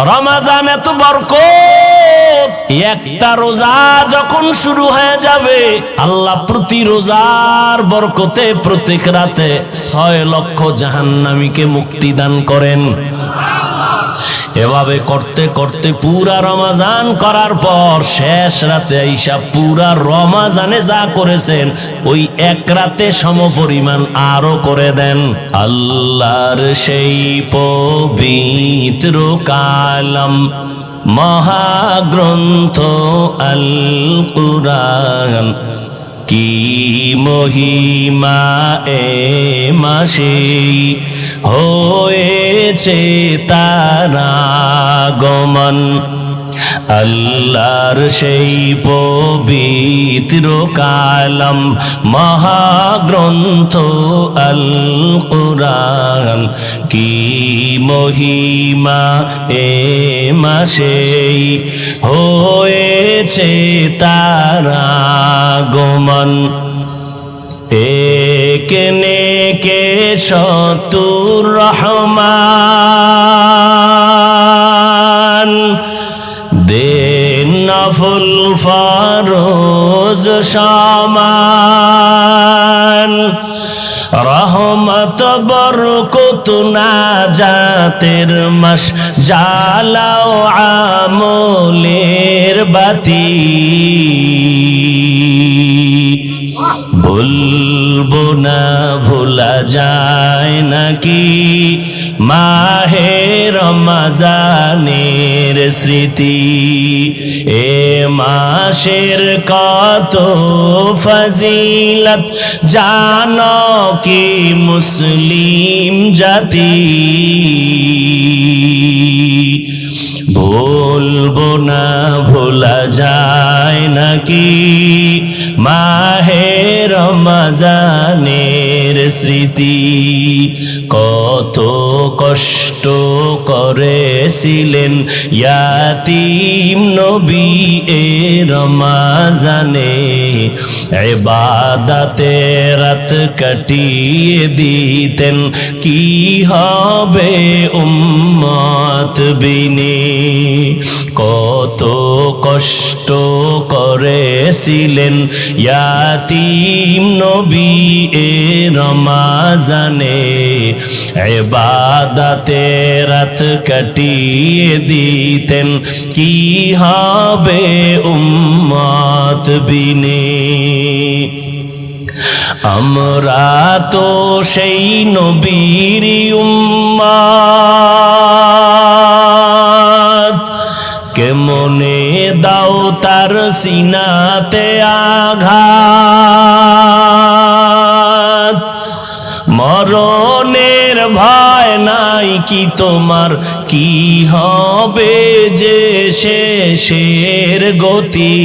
রমজান এত বরকত, একটা রোজা যখন শুরু হয়ে যাবে আল্লাহ প্রতি রোজার বরকতে প্রত্যেক রাতে 6 লক্ষ জাহান্নামীকে মুক্তি দান করেন। এভাবে করতে করতে পুরা রমজান করার পর শেষ রাতে আইসা পুরা রমজানে যা করেছেন ওই এক রাতে সমপরিমাণ আরো করে দেন। আল্লাহর সেই পবিত্র কালাম মহাগ্রন্থ আল কুরআন, কি মহিমা এ মাসে হয়েছে তার আগমন। আল্লাহর সেই পবিত্র কালাম মহাগ্রন্থ আল কুরআন, কি মহিমা এ মাসে হয়েছে তার আগমন। একনে কে শতুর রহমান, দেন নফল ফরজ সমান। রহমত বরকত নাজাতের মাস, জ্বালাও আমলের বাতি। ভুলবো না ভোলা যায় নাকি মাহে রমজানের স্মৃতি। এ মাসের কত ফজিলত জানো কি মুসলিম জাতি। ভুলবো না ভোলা যায় নাকি মাহে রমজানের স্মৃতি। কত কষ্ট করেছিলেন ইয়াতীম নবী এ রমজানে, ইবাদতে রাত কাটিয়ে দিতেন, কি হবে উম্মত বিনে। কত কষ্ট করেছিলেন ইয়াতীম নবী এ রমজানে, ইবাদতে রাত কাটিয়ে দিতেন, কি হবে উম্মত বিনে। আমরা তো সেই নবীর উম্মত, কেমনে দাও তার সিনাতে আঘাত। মরণের ভয় নাই কি তোমার, কি হবে যে শেষের গতি।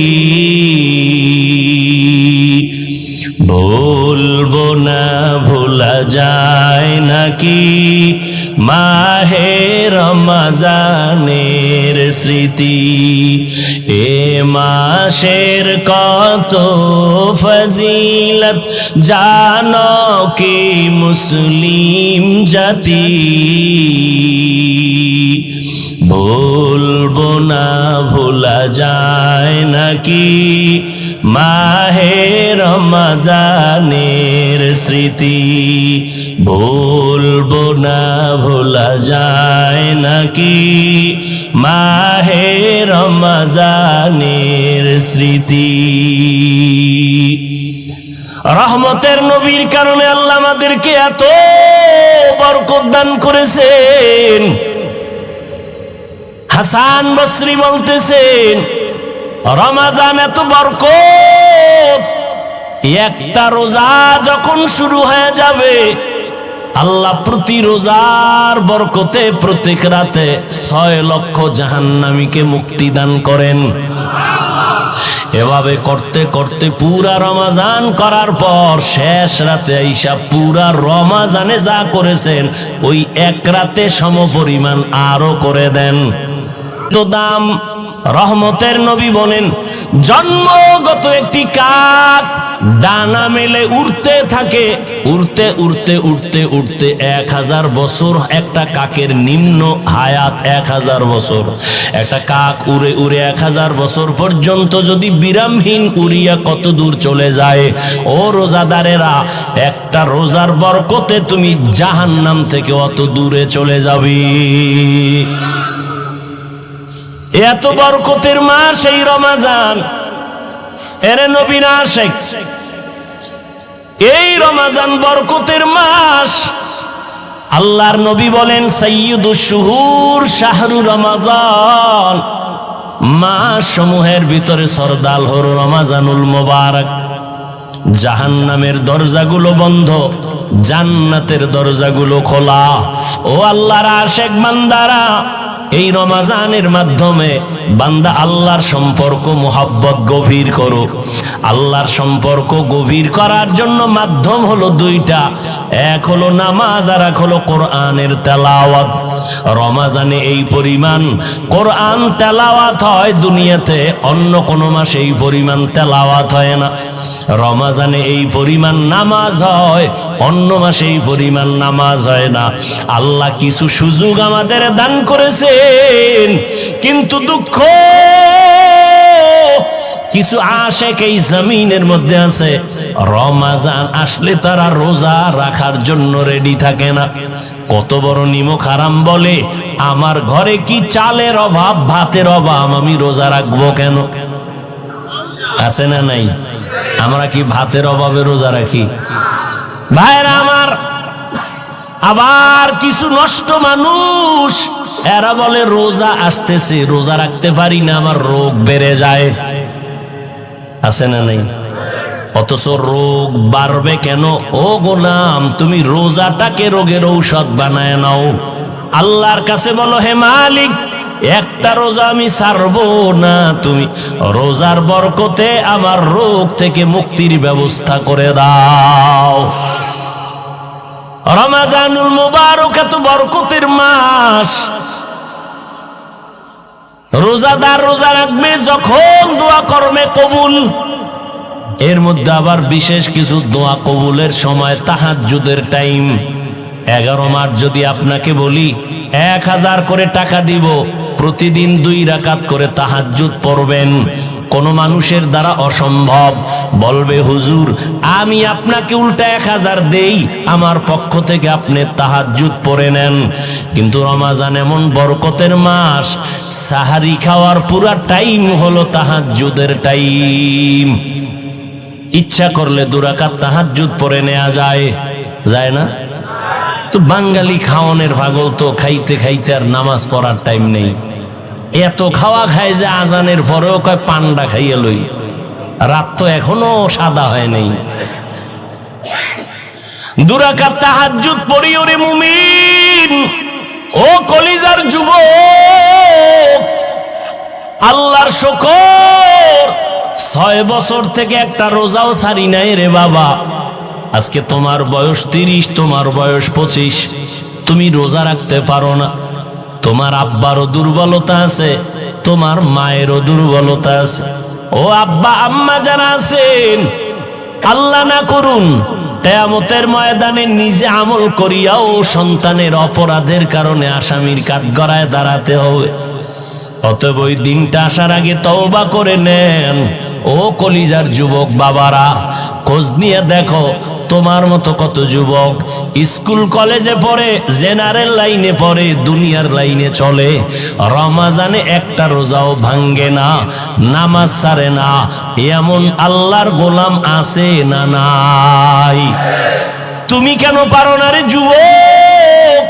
ভুলবো না ভোলা যায় নাকি মাহে রমজানের স্মৃতি। এ মাসের কত ফজিলত জানো কি মুসলিম জাতি। ভুলবো না ভোলা যায় নাকি মাহে রমজানের স্মৃতি। ভুলবো না ভোলা যায় নাকি মাহে রমজানের স্মৃতি। রহমতের নবীর কারণে আল্লাহ আমাদেরকে এত বরকত দান করেছেন। হাসান বসরি বলতেছেন রমজান এত বরকত, একটা রোজা যখন শুরু হয়ে যাবে আল্লাহ প্রতি রোজার বরকতে প্রত্যেক রাতে 6 লক্ষ জাহান্নামীকে মুক্তি দান করেন। এভাবে করতে করতে পুরা রমজান করার পর শেষ রাতে আইসা পুরা রমজানে যা করেছেন ওই এক রাতে সমপরিমাণ আরো করে দেন। তো দাম রহমতের নবী বলেন জন্মগত একটি কাক ডানা মেলে উড়তে থাকে, উড়তে উড়তে উড়তে উড়তে 1000 বছর। একটা কাকের নিম্ন হায়াত 1000 বছর। একটা কাক উড়ে উড়ে 1000 বছর পর্যন্ত যদি বিরামহীন উড়িয়া কত দূর চলে যায়। ও রোজাদারেরা, একটা রোজার বরকতে তুমি জাহান্নাম থেকে অত দূরে চলে যাবি। এত বরকতের মাস এই রমাজান। এরে নবীন আশিক, এই রমাজান বরকতের মাস। আল্লাহর নবী বলেন, সাইয়্যিদুশ শুহুর শাহরু রমাজান। মাস সমূহের ভিতরে সরদার হল রমাজানুল মুবারক। জাহান্নামের দরজাগুলো বন্ধ, জান্নাতের দরজাগুলো খোলা। ও আল্লাহর আশিক বান্দারা, এই রমাজানের মাধ্যমে বান্দা আল্লাহর সম্পর্ক মোহাব্বত গভীর করো। আল্লাহর সম্পর্ক গভীর করার জন্য মাধ্যম হলো দুইটা, এক হলো নামাজ আর এক হলো কোরআনের তেলাওয়াত। রমাজানে এই পরিমাণ কোরআন তেলাওয়াত হয়, দুনিয়াতে অন্য কোনো মাসে এই পরিমাণ তেলাওয়াত হয় না। রমাজানে এই পরিমাণ নামাজ হয়, অন্য মাসে এই পরিমাণ নামাজ হয় না। আল্লাহ কিছু সুযোগ আমাদের দান করেছেন, কিন্তু দুঃখ কিছু আশিক এই জমিনের মধ্যে আছে, রমাজান আসলে তারা রোজা রাখার জন্য রেডি থাকে না। কত বড় নিমক হারাম বলে, আমার ঘরে কি চালের অভাব, ভাতের অভাব, আমি রোজা রাখবো কেন? আছে না নাই? আমরা কি ভাতের অভাবে রোজা রাখি? ভাইরা আমার, আবার কিছু নষ্ট মানুষ, এরা বলে রোজা আসতেছে, রোজা রাখতে পারি না, আমার রোগ বেড়ে যায়। আছে না নাই? অথচ রোগ বাড়বে কেন? ও গোলাম, তুমি রোজাটাকে রোগের ঔষধ বানায় নাও। আল্লাহর কাছে বলো, হে মালিক, একটা রোজা আমি ছাড়বো না, তুমি রোজার বরকতে আমার রোগ থেকে মুক্তির ব্যবস্থা করে দাও। রমাজানুল মুবারক এত বরকতের মাস। রোজাদার রোজা রাখবে যখন দোয়া করবে কবুল। এর মধ্যে আবার বিশেষ কিছু দোয়া কবুলের সময় তাহাজ্জুদের টাইম। 11 মাস যদি আপনাকে বলি 1000 করে টাকা দিব, প্রতিদিন 2 রাকাত করে তাহাজ্জুদ পড়বেন, কোন মানুষের দ্বারা অসম্ভব। বলবে, হুজুর আমি আপনাকে উল্টা 1000 দেই, আমার পক্ষ থেকে আপনি তাহাজ্জুদ পড়ে নেন। কিন্তু রমাজান এমন বরকতের মাস, সাহারি খাওয়ার পুরা টাইম হলো তাহাজ্জুদের টাইম। ইচ্ছা করলে 2 রাকাত তাহাজ্জুদ পড়ে নেওয়া যায়, যায় না? তো বাঙালি খাওয়ানোর পাগল, তো খাইতে খাইতে আর নামাজ পড়ার টাইম নেই। এত খাওয়া খায় যে আজানের পরেও কয় পান্ডা খাইয়া লই, রাত তো এখনো সাদা হয় নাই। 2 রাকাত তাহাজ্জুদ পড়ি ওরে মুমিন, ও কলিজার যুবক, আল্লাহর শুকর, 6 বছর থেকে একটা রোজাও ছাড়ি নাই রে বাবা। আজকে তোমার বয়স 30, তোমার বয়স 25, তুমি রোজা রাখতে পারো না। তোমার আব্বারও দুর্বলতা আছে, তোমার মায়েরও দুর্বলতা আছে। ও আব্বা আম্মা যারা আছেন, আল্লাহ না করুন কিয়ামতের ময়দানে নিজে আমল করিয়াও সন্তানের অপরাধের কারণে আসামির কাঠগড়ায় দাঁড়াতে হবে। অতএব ওই দিনটা আসার আগে তওবা করে নেন। ও কলিজার যুবক বাবারা, খোঁজ নিয়ে দেখো তোমার মতো কত যুবক স্কুল কলেজে পড়ে, জেনারেল লাইনে পড়ে, দুনিয়ার লাইনে চলে, রমাজানে একটা রোজাও ভাঙ্গে না, নামাজ ছাড়ে না। এমন আল্লাহর গোলাম আছে না নাই? তুমি কেন পারো না রে যুবক?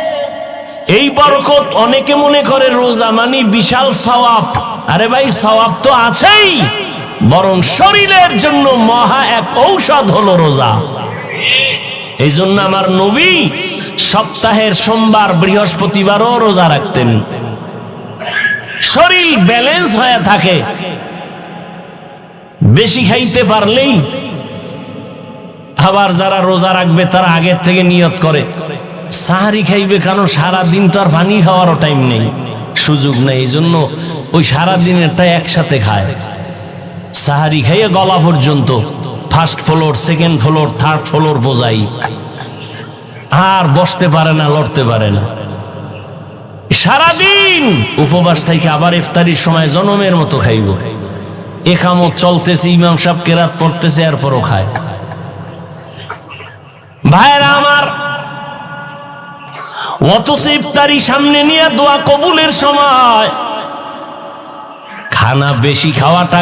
এই বরকত, অনেকে মনে করে রোজা মানে বিশাল সওয়াব। আরে ভাই, সওয়াব তো আছেই, বরং শরীরের জন্য মহা এক ঔষধ হলো রোজা। এই জন্য আমার নবী সপ্তাহের সোমবার বৃহস্পতিবারও রোজা রাখতেন, শরীর ব্যালেন্স হয়ে থাকে। বেশি খাইতে পারলেই, আবার যারা রোজা রাখবে তারা আগের থেকে নিয়ত করে সাহারি খাইবে, কারণ সারাদিন তো আর পানি খাওয়ারও টাইম নেই, সুযোগ নেই। এই জন্য ওই সারাদিনেরটা একসাথে খায়, সাহারি খাইয়ে গলা পর্যন্ত, first floor, second floor, third floor বোঝাই, আর বসতে পারে না, লড়তে পারে না। সারাদিন উপবাস থেকে আবার ইফতারির সময় জনমের মতো খাইব। একামত চলতেছে, ইমাম সাহেব কেরাত পড়তেছে, এরপরও খায়। ভাইরা আমার, অথচ ইফতারি সামনে নিয়ে দোয়া কবুলের সময় খানা বেশি খাওয়াটা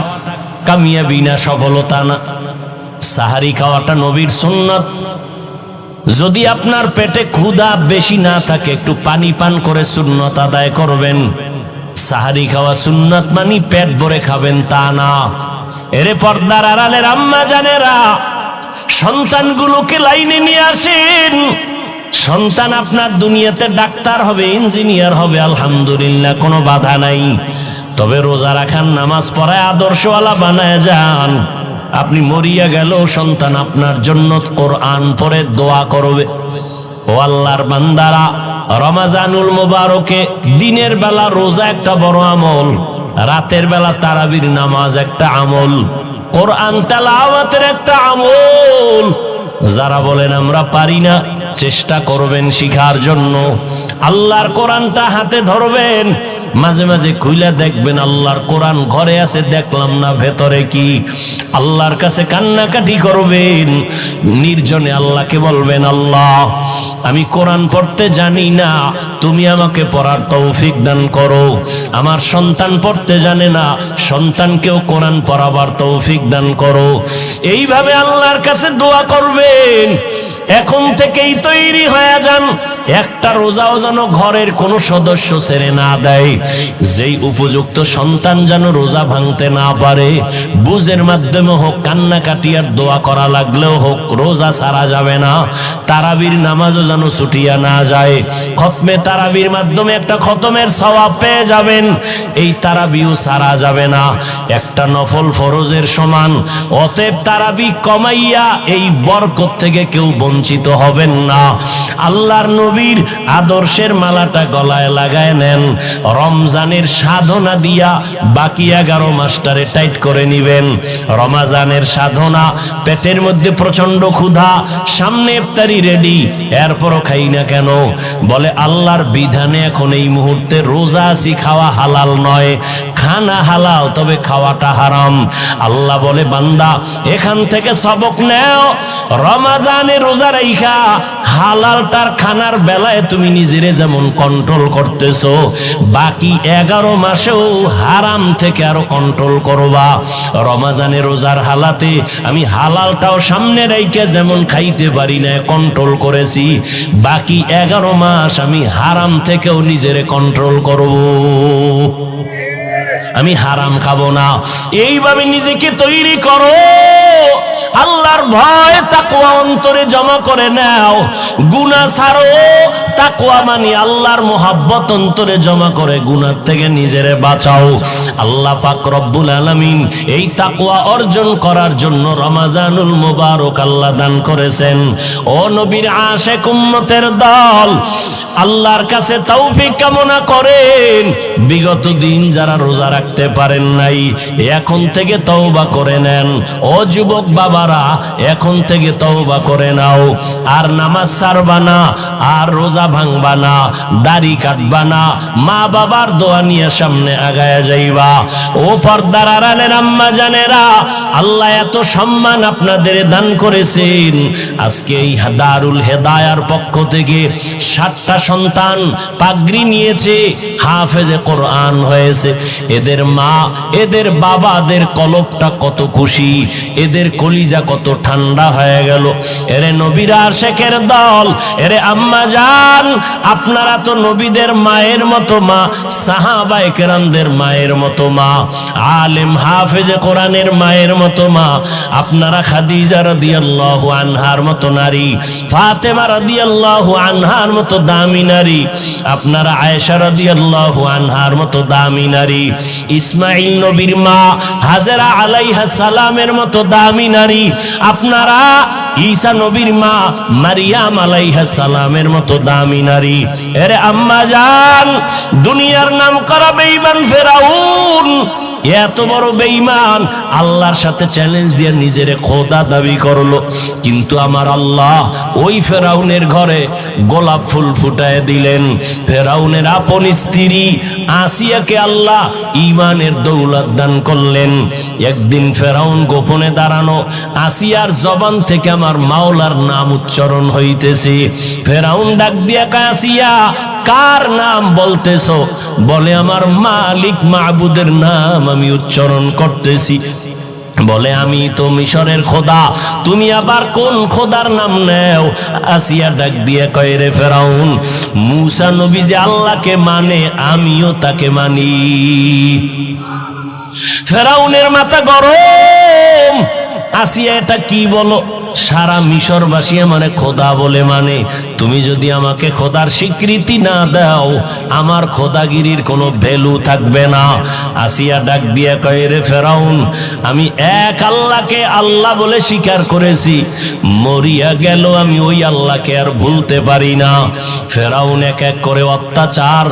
কামিয়াবি না, সফলতা না। সাহারি খাওয়াটা নবীর সুন্নাত। যদি আপনার পেটে ক্ষুধা বেশি না থাকে, একটু পানি পান করে সুন্নাত আদায় করবেন। সাহারি খাওয়া সুন্নাত মানে পেট ভরে খাবেন তা না। এরে পর্দার আড়ালের আম্মা জানেরা, সন্তানগুলোকে লাইনে নিয়ে আসেন। সন্তান আপনার দুনিয়াতে ডাক্তার হবে, ইঞ্জিনিয়ার হবে, আলহামদুলিল্লাহ, কোনো বাধা নাই। তবে রোজা রাখার, নামাজ পড়ায় আদর্শওয়ালা বানায় যান। আপনি মরিয়া গেল, সন্তান আপনার জন্য কোরআন পড়ে দোয়া করবে। ও আল্লাহর বান্দারা, রমাজানুল মুবারকে দিনের বেলা রোজা একটা বড় আমল, রাতের বেলা তারাবির নামাজ একটা আমল, কোরআন তেলাওয়াতের একটা আমল। যারা বলেন আমরা পারি না, চেষ্টা করবেন শিখার জন্য। আল্লাহর কোরআনটা হাতে ধরবেন, মাঝে মাঝে খুইলা দেখবেন আল্লাহর কোরআন ঘরে আছে, দেখলাম না ভেতরে কি। আল্লাহর কাছে কান্নাকাটি করবেন, নির্জনে আল্লাহকে বলবেন, আল্লাহ আমি কোরআন পড়তে জানি না, তুমি আমাকে পড়ার তৌফিক দান করো। আমার সন্তান পড়তে জানে না, সন্তানকেও কোরআন পড়াবার তৌফিক দান করো। এইভাবে আল্লাহর কাছে দোয়া করবেন। এখন থেকেই তৈরি হয়ে যান। একটা রোজাও যেন ঘরের কোনো সদস্য ছেড়ে না দেয়। যেই উপযুক্ত সন্তান যেন রোজা ভাঙতে না পারে, বুঝের মাধ্যমে হোক, কান্নাকাটি আর দোয়া করা লাগলেও হোক, রোজা ছাড়া যাবে না। তারাবির নামাজও যেন ছুটিয়া না যায়। খতমে তারাবির মাধ্যমে একটা খতমের সওয়াব পেয়ে যাবেন। এই তারাবিও ছাড়া যাবে না, একটা নফল ফরজের সমান। অতএব তারাবি কমাইয়া এই বরকত থেকে কেউ বঞ্চিত হবেন না। আল্লাহর নবীর আদর্শের মালাটা গলায় লাগায় নেন। রমজানের সাধনা দিয়া বাকি 11 মাসটারে টাইট করে নিবেন। রমজানের সাধনা, পেটের মধ্যে প্রচন্ড ক্ষুধা, সামনে ইফতারি রেডি, এরপরও খাই না কেন? বলে আল্লাহর বিধানে এখন এই মুহূর্তে রোজা আছি, খাওয়া হালাল নয়। খানা হালাল, তবে খাওয়াটা হারাম। আল্লাহ বলে, বান্দা এখান থেকে সবক নেও। রমজানে রোজা রাইখা হালালটার খানার বেলায় তুমি নিজেরে যেমন কন্ট্রোল করতেছো, বাকি 11 মাসেও হারাম থেকে আরো কন্ট্রোল করবা। রমজানে রোজার হালাতে আমি হালালটাও সামনে রাইখা যেমন খাইতে পারি না, কন্ট্রোল করেছি, বাকি 11 মাস আমি হারাম থেকেও নিজেরে কন্ট্রোল করব। আমি হারাম খাবো না। এইভাবে নিজেকে তৈরি করো। আল্লাহর ভয় তাকওয়া অন্তরে জমা করে নাও। গুনাহ ছাড়ো। তাকওয়া মানে আল্লাহর মোহাব্বত অন্তরে জমা করে গুনাহ থেকে নিজেরে বাঁচাও। আল্লাহ পাক রব্বুল আলামিন এই তাকওয়া অর্জন করার জন্য রমজানুল মুবারক আল্লাহ দান করেছেন। ও নবীর আশিক উম্মতের দল, আল্লাহর কাছে তৌফিক কামনা করেন। বিগত দিন যারা রোজা রাখতে পারেন নাই, এখন থেকে তওবা করে নেন। ও যুবক বাবারা, এখন থেকে তওবা করে নাও। আর নামাজ ছাড়বা না, আর রোজা ভাঙবা না, দাড়ি কাটবা না, মা বাবার দোয়া নিয়ে সামনে আগায়া যাইবা। ও পর্দার আড়ালের আম্মা জানেরা, আল্লাহ এত সম্মান আপনাদের দান করেছেন। আজকে এই দারুল হেদায়ার পক্ষ থেকে 7টা সন্তান পাগড়ি নিয়েছে, হাফেজে কোরআন হয়েছে। এদের মা, এদের বাবাদের কলবটা কত খুশি, এদের কলিজা কত ঠান্ডা হয়ে গেল। এরে নবীর আশিকের দল, এরে আম্মা জান, আপনারা তো নবীদের মায়ের মতো মা, সাহাবায়ে কেরামদের মায়ের মতো মা, আলেম হাফেজে কোরআনের মায়ের মতো মা। আপনারা খাদিজা রাদিয়াল্লাহু আনহার মতো নারী, ফাতেমা রাদিয়াল্লাহু আনহার মতো দামি নারী, আপনারা আয়েশা রাদিয়াল্লাহু আনহার মতো দামি নারী, ইসমাইল নবীর মা হাজেরা আলাইহা সালামের মতো দামি নারী, আপনারা ঈসা নবীর মা মারিয়াম আলাইহা সালামের মতো দামি নারী। এরে আম্মা জান, দুনিয়ার নাম করা বেঈমান ফেরাউন এত বড় বেঈমান আল্লাহর সাথে চ্যালেঞ্জ দিয়ে নিজেরে খোদা দাবি করলো। কিন্তু আমার আল্লাহ ওই ফেরাউনের ঘরে গোলাপ ফুল ফুটায় দিলেন। ফেরাউনের আপন স্ত্রী আসিয়াকে আল্লাহ ঈমানের দৌলত দান করলেন। একদিন ফেরাউন গোপনে দাঁড়ানো, আসিয়ার জবান থেকে আমার মাওলার নাম উচ্চারণ হইতেছে। ফেরাউন ডাক দিয়া কয়, আসিয়া কার নাম বলতেছো? বলে আমার মালিক মাবুদের নাম আমি উচ্চারণ করতেছি। বলে আমি তো মিশরের খোদা, তুমি আবার কোন খোদার নাম নেও? আসিয়া ডাক দিয়ে কয়, রে ফেরাউন, মূসা নবী যে আল্লাহকে মানে আমিও তাকে মানি। ফেরাউনের মাথা গরম। আসিয়া এটা কি বলো? সারা মিশরবাসী আমারে খোদা বলে মানে, তুমি যদি আমাকে খোদার স্বীকৃতি না দাও আমার খোদাগিরির কোনো ভ্যালু থাকবে না। আসিয়া ডাক দিয়ে কয়, রে ফেরাউন, আমি এক আল্লাহকে আল্লাহ বলে স্বীকার করেছি, মরিয়া গেল আমি ওই আল্লাহকে আর ভুলতে পারি না। ফেরাউন এক এক করে অত্যাচার,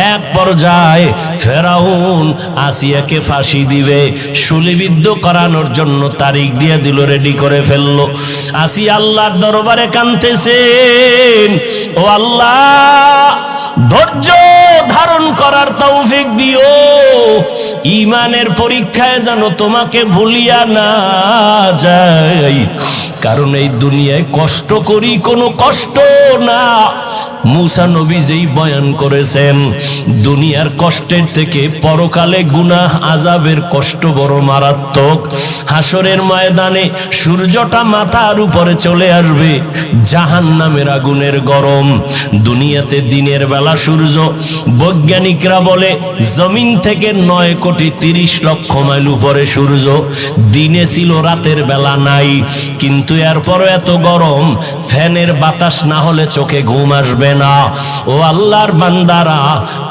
এক পর্যায়ে ফেরাউন আসিয়াকে ফাঁসি দিবে, শুলিবিদ্ধ করানোর জন্য তারিখ দিয়ে দিল, রেডি করে ফেললো। আসিয়া আল্লাহর দরবারে কাঁদতেছেন, ও আল্লাহ ধৈর্য ধারণ করার তৌফিক দিও, ঈমানের পরীক্ষায় যেন তোমাকে ভুলিয়া না যাই, কারণ এই দুনিয়ায় কষ্ট করি কোনো কষ্ট না। মূসা নবী যেই বয়ান করেছেন, দুনিয়ার কষ্টের থেকে পরকালে গুনাহ আযাবের কষ্ট বড় মারাত্মক। হাসরের ময়দানে সূর্যটা মাথার উপরে চলে আসবে, জাহান্নামের আগুনের গরম। দুনিয়াতে দিনের বেলা সূর্য, বৈজ্ঞানিকরা বলে জমিন থেকে 9,30,00,000 মাইল উপরে সূর্য, দিনে ছিল রাতের বেলা নাই। কিন্তু এরপরও এত গরম, ফ্যানের বাতাস না হলে চোখে ঘুম আসবে না। ও আল্লাহর বান্দারা,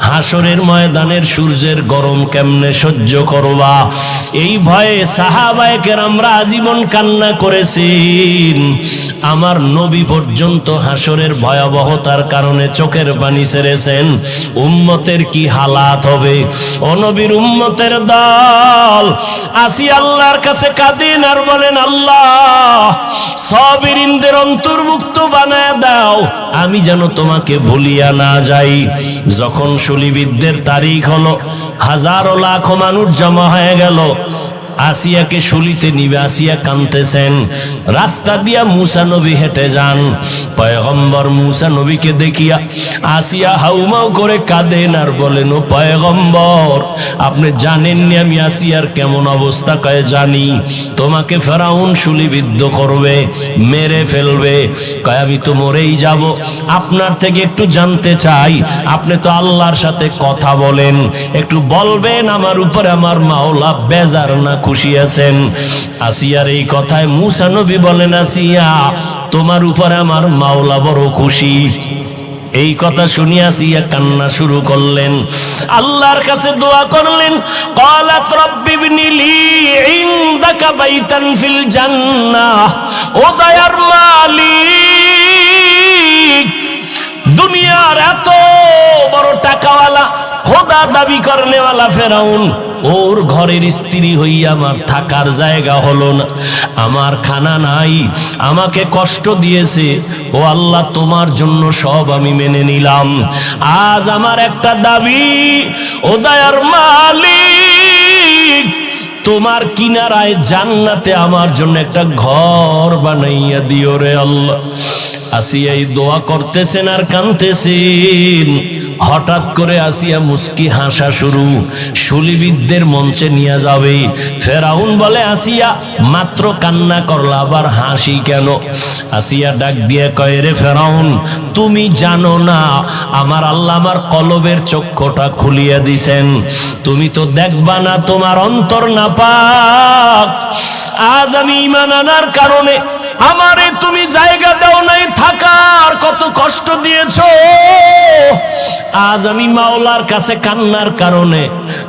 হাসরের ময়দানের সূর্যের গরম কেমনে সহ্য করবা? এই ভয়ে সাহাবায়ে কেরামরা আজীবন কান্না করেছেন। আমার নবী পর্যন্ত হাসরের ভয়াবহতার কারণে চোখের পানি ছেড়েছেন। উম্মতের কি হালাত হবে? ও নবীর উম্মতের দল আসি আল্লাহর কাছে কাঁদেন আর বলেন, আল্লাহ সাবিরিনদের অন্তর্ভুক্ত বানায় দাও, আমি যেন তোমাকে ভুলিয়া না যাই। যখন শুলিবিদ্ধের তারিখ হলো, হাজারো লাখো মানুষ জমা হয়ে গেল। আসিয়াকে শুলিতে নিবে, আসিয়া কাঁদতেছেন। রাস্তা দিয়া মূসা নবী হেঁটে যান। পয়গম্বর মূসা নবীকে দেখিয়া আসিয়া হাউমাউ করে কাঁদেন আর বলেন, ও পয়গম্বর, আপনি জানেননি আমি আসিয়ার কেমন অবস্থা? কয় জানি, তোমাকে ফেরাউন শুলিবিদ্ধ করবে, মেরে ফেলবে। কয় আমি তো মরেই যাব, আপনার থেকে একটু জানতে চাই, আপনি তো আল্লাহর সাথে কথা বলেন, একটু বলবেন আমার উপরে আমার মাওলা বেজার না খুশি আছেন? আসিয়ার এই কথায় মূসা নবী বলেন, আসিয়া তোমার উপরে আমার মাওলা বড় খুশি। এই কথা শুনিয়া আসিয়া কান্না শুরু করলেন, আল্লাহর কাছে দোয়া করলেন। ক্বালাত রাব্বি ইবনি লি ইনদাকা বাইতান ফিল জান্নাহ। ও দয়ার মালিক, দুনিয়ার এত বড় টাকাওয়ালা খোদা দাবি করনেওয়ালা ফেরাউন, ওর ঘরের স্ত্রী হইয়া আমার থাকার জায়গা হলো না, আমার খানা নাই, আমাকে কষ্ট দিয়েছে। ও আল্লাহ, তোমার জন্য সব আমি মেনে নিলাম। আজ আমার একটা দাবি, ও দয়ার মালিক, তোমার কিনারায় জান্নাতে আমার জন্য একটা ঘর বানাইয়া দিও রে আল্লাহ। আসিয়া এই দোয়া করতেছেন আর কাঁদতেছেন। হঠাৎ করে আসিয়া মুস্কি হাসা শুরু, শুলিবিদ্ধের মঞ্চে নিয়ে যাবে। ফেরাউন বলে, আসিয়া মাত্র কান্না করলা, আবার হাসি কেন? আসিয়া ডাক দিয়ে কয়, রে ফেরাউন, তুমি জানো না আমার আল্লাহ আমার কলবের চক্ষুটা খুলিয়া দিছেন, তুমি তো দেখবা না, তোমার অন্তর নাপাক। আজ আমি ঈমান আনার কারণে আমারে তুমি জায়গা দাও নাই থাকার, কত কষ্ট দিয়েছো। আজ আমি মাওলার কাছে কান্নার কারণে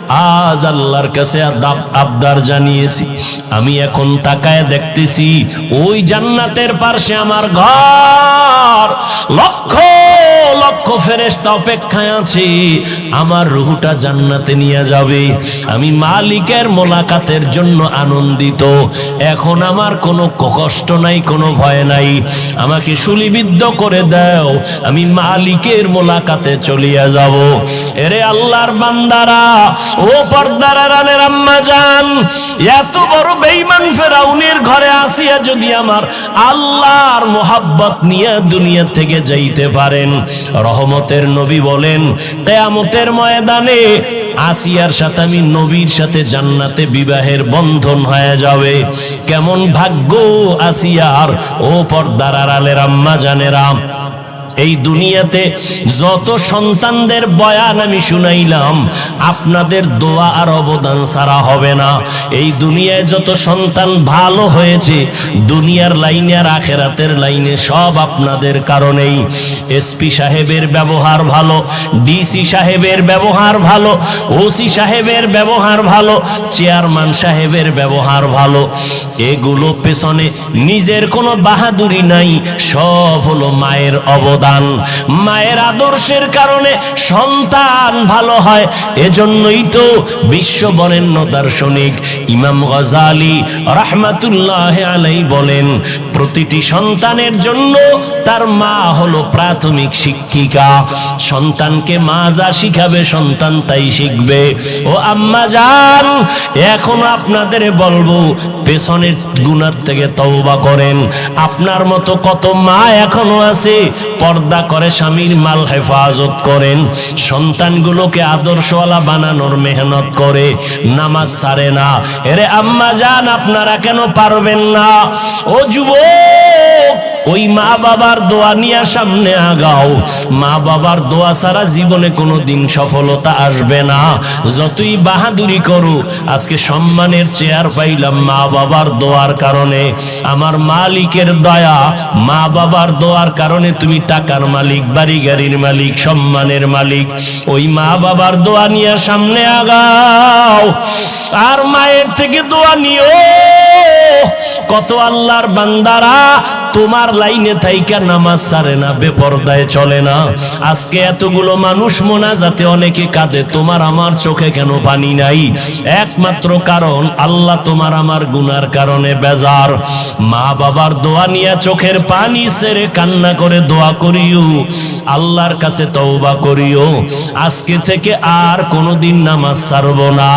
আজ আল্লাহর কাছে আবদার জানিয়েছি। আমি এখন তাকায় দেখতেছি ওই জান্নাতের পাশে আমার ঘর, লক্ষ লক্ষ ফেরেশতা অপেক্ষায় আছে, আমার রূহটা জান্নাতে নিয়ে যাবে। আমি মালিকের মোলাকাতের জন্য আনন্দিত। এখন আমার কোনো কষ্ট নাই, কোনো ভয় নাই। আমাকে শুলিবিদ্ধ করে দাও, আমি মালিকের মোলাকাতে চলিয়া যাব। এরে আল্লাহর বান্দারা, ও পর্দার আড়ালের আম্মা জান, এত বড় বেঈমান ফেরাউনের ঘরে আসিয়া যদি আমার আল্লাহর মোহাব্বত নিয়ে দুনিয়া থেকে যাইতে পারেন, রহমতের নবী বলেন কিয়ামতের ময়দানে আসিয়ার সাথে আমি নবীর সাথে জান্নাতে বিবাহের বন্ধন হয়ে যাবে। কেমন ভাগ্য আসিয়ার, ও পর্দার আড়ালের আম্মা জানেরা। এই দুনিয়াতে যত সন্তানদের বয়ান আমি শুনাইলাম, আপনাদের দোয়া আর অবদান ছাড়া হবে না। এই দুনিয়ায় যত সন্তান ভালো হয়েছে, দুনিয়ার লাইনে আর আখেরাতের লাইনে সব আপনাদের কারণেই। এসপি সাহেবের ব্যবহার ভালো, ডিসি সাহেবের ব্যবহার ভালো, ওসি সাহেবের ব্যবহার ভালো, চেয়ারম্যান সাহেবের ব্যবহার ভালো, এগুলো পেছনে নিজের কোনো বাহাদুরি নাই, সব হলো মায়ের অবদান। মায়ের আদর্শের কারণে সন্তান ভালো হয়। এজন্যই তো বিশ্ব বরেণ্য দার্শনিক ইমাম গজালি রাহমাতুল্লাহ আলাইহি বলেন, প্রতিটি সন্তানের জন্য তার মা হলো প্রাথমিক শিক্ষিকা। সন্তানকে মা যা শিখাবে সন্তান তাই শিখবে। ও আম্মা জান, এখন আপনাদের বলবো পেছনের গুনাহ থেকে তওবা করেন। আপনার মতো কত মা এখনো আছে পর্দা করে স্বামীর মাল হেফাজত করেন, সন্তানগুলোকে আদর্শওয়ালা বানানোর মেহনত করে, নামাজ ছাড়ে না। এরে আম্মা জান, আপনারা কেন পারবেন না? ও যুবক, ওই মা বাবার দোয়া নিয়ে সামনে আগাও। মা বাবার দোয়া ছাড়া জীবনে কোনোদিন সফলতা আসবে না। যতই বাহাদুরি করো, আজকে সম্মানের চেয়ার পাইলাম মা বাবার দোয়ার কারণে। আমার মালিকের দয়া, মা বাবার দোয়ার কারণে তুমি টাকার মালিক, বাড়ি গাড়ির মালিক, সম্মানের মালিক। ওই মা বাবার দোয়া নিয়ে সামনে আগাও, আর মায়ের থেকে দোয়া নিও। কত আল্লাহর বান্দারা তোমার লাইনে থাইকা নামাজ ছাড়ে না, বেপরদায় চলে না। আজকে এতগুলো মানুষ মোনাজাতে অনেকে কাঁদে, তোমার আমার চোখে কেন পানি নাই? একমাত্র কারণ আল্লাহ তোমার আমার গুনার কারণে বেজার। মা বাবার দোয়া নিয়ে চোখের পানি ছেড়ে কান্না করে দোয়া করিও, আল্লাহর কাছে তওবা করিও, আজকে থেকে আর কোনোদিন নামাজ ছাড়বো না,